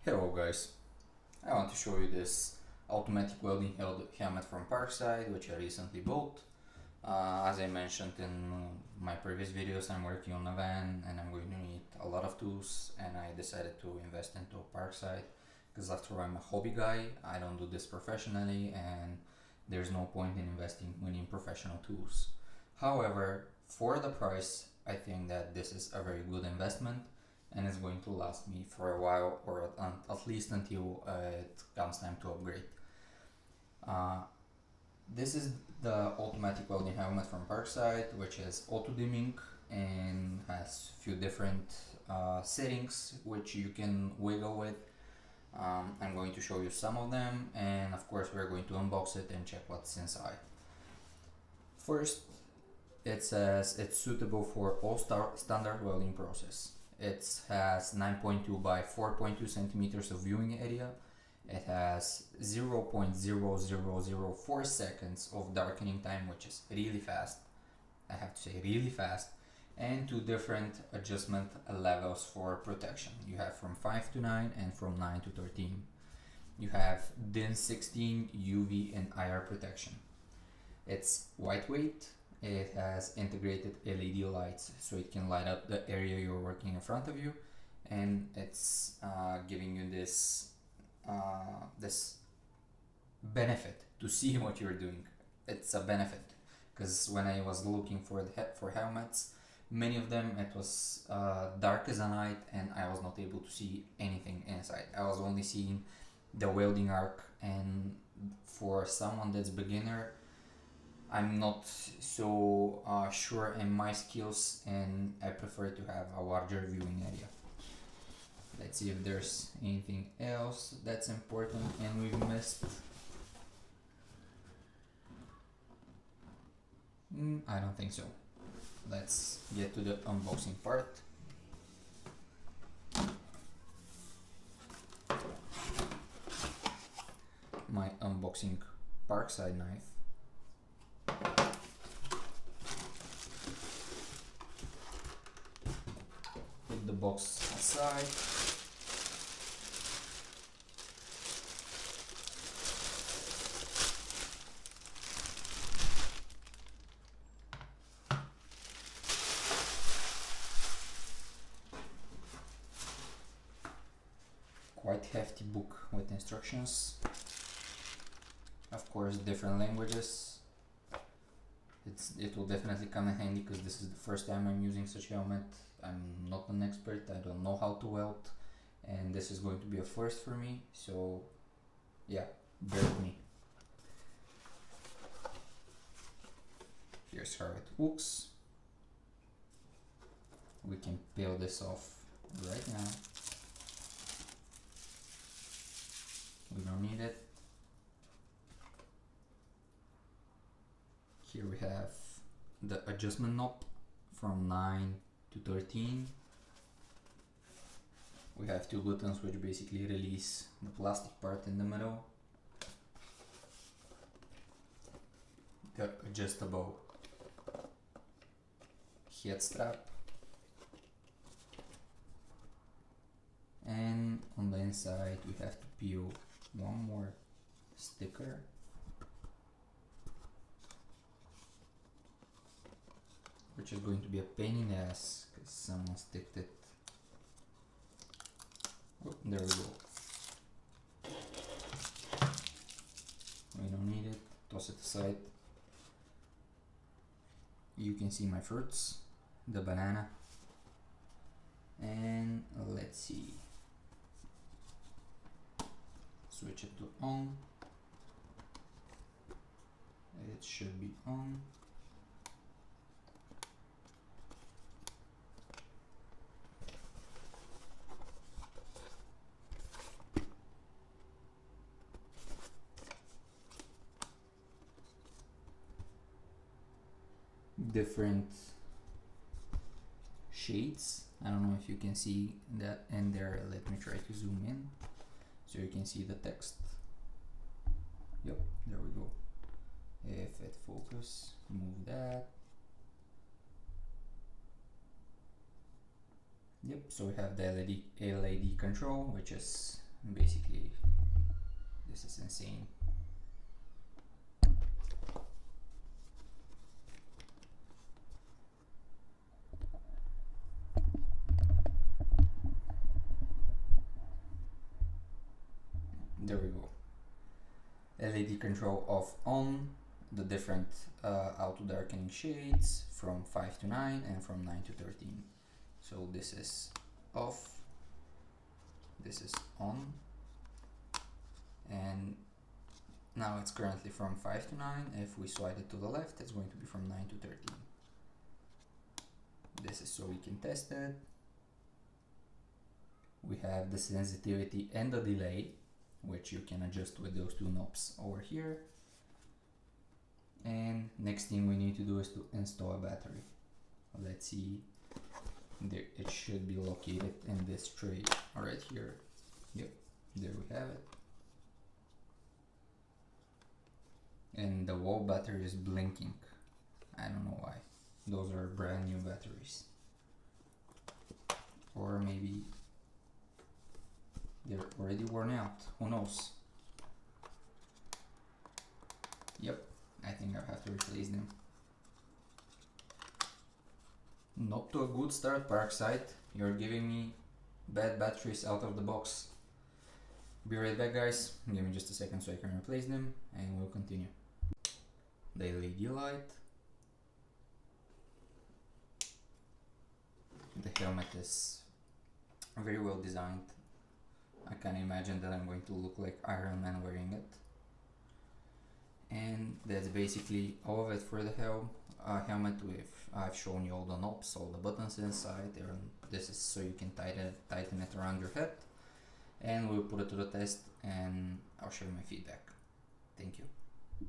Hello guys, I want to show you this automatic welding helmet from Parkside, which I recently bought. As I mentioned in my previous videos, I'm working on a van and I'm going to need a lot of tools, and I decided to invest into Parkside because after all, I'm a hobby guy. I don't do this professionally and there's no point in investing in professional tools. However, for the price, I think that this is a very good investment and it's going to last me for a while, or at least until it comes time to upgrade. Uh, this is the automatic welding helmet from Parkside, which is auto dimming and has few different settings which you can wiggle with. I'm going to show you some of them, and of course we're going to unbox it and check what's inside. First, it says it's suitable for all standard welding process. It has 9.2 by 4.2 centimeters of viewing area. It has 0.0004 seconds of darkening time, which is really fast. I have to say really fast. And two different adjustment levels for protection. You have from 5 to 9 and from 9 to 13. You have DIN 16 UV and IR protection. It's lightweight. It has integrated LED lights, so it can light up the area you're working in front of you, and it's giving you this benefit to see what you're doing. It's a benefit because when I was looking for helmets, many of them it was dark as a night, and I was not able to see anything inside. I was only seeing the welding arc, and for someone that's beginner, I'm not so sure in my skills, and I prefer to have a larger viewing area. Let's see if there's anything else that's important and we've missed. I don't think so. Let's get to the unboxing part. My unboxing Parkside knife. Put the box aside. Quite hefty book with instructions. Of course, different languages. It will definitely come in handy because this is the first time I'm using such a helmet. I'm not an expert, I don't know how to weld, and this is going to be a first for me, so yeah, bear with me. Here's how it looks. We can peel this off right now. We don't need it. Here we have the adjustment knob from 9 to 13. We have two buttons which basically release the plastic part in the middle. The adjustable head strap. And on the inside we have to peel one more sticker. Which is going to be a pain in the ass because someone sticked it. Oh, there we go. We don't need it, toss it aside. You can see my fruits, the banana, and let's see. Switch it to on. It should be on. Different shades. I don't know if you can see that in there. Let me try to zoom in so you can see the text. Yep, there we go. If it focus, move that. Yep, so we have the LED control, which is Basically, this is insane. There we go. LED control off on, the different auto darkening shades from 5 to 9 and from 9 to 13. So this is off, this is on, and now it's currently from 5 to 9. If we slide it to the left, it's going to be from 9 to 13. This is so we can test it. We have the sensitivity and the delay, which you can adjust with those two knobs over here. And next thing we need to do is to install a battery. Let's see, there, it should be located in this tray right here. Yep, there we have it. And the wall battery is blinking. I don't know why. Those are brand new batteries. Or maybe they're already worn out, who knows? Yep, I think I have to replace them. Not to a good start, Parkside. You're giving me bad batteries out of the box. Be right back, guys. Give me just a second so I can replace them and we'll continue. The LED light. The helmet is very well designed. I can imagine that I'm going to look like Iron Man wearing it. And that's basically all of it for the helmet. I've shown you all the knobs, all the buttons inside, and this is so you can tighten it around your head. And we'll put it to the test and I'll share my feedback. Thank you.